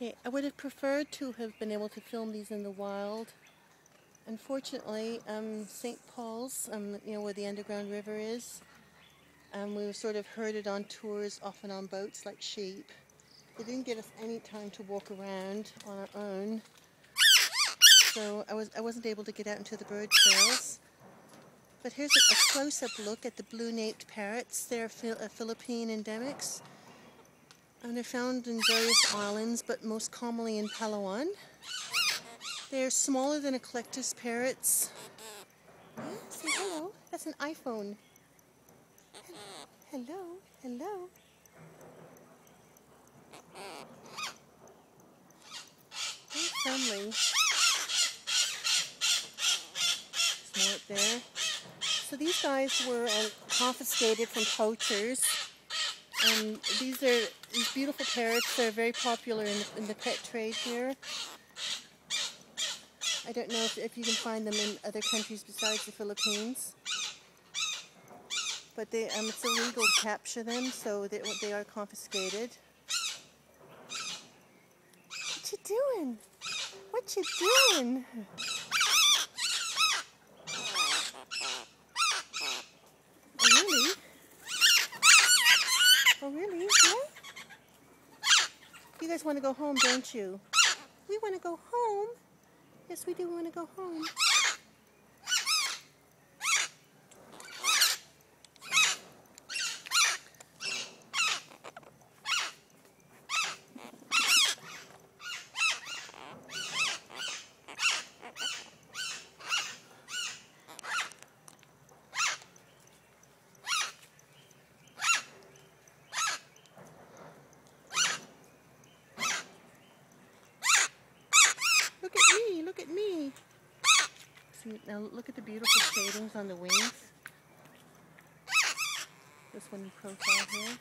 Okay, I would have preferred to have been able to film these in the wild. Unfortunately, St. Paul's, where the underground river is, we were sort of herded on tours, often on boats like sheep. They didn't give us any time to walk around on our own, so I wasn't able to get out into the bird trails. But here's a close-up look at the blue-naped parrots. They're Philippine endemics. And they're found in various islands, but most commonly in Palawan. They're smaller than eclectus parrots. Say hello. That's an iPhone. Hello. Hello. Very friendly. There's more up there. So these guys were confiscated from poachers. These beautiful parrots. They're very popular in the pet trade here. I don't know if you can find them in other countries besides the Philippines. But it's illegal to capture them, so they are confiscated. What you doing? What you doing? Oh, really? Oh, really? Yeah? You guys want to go home, don't you? We want to go home. Yes, we do want to go home. Look at me, look at me. See, now look at the beautiful shadings on the wings. This one in profile here.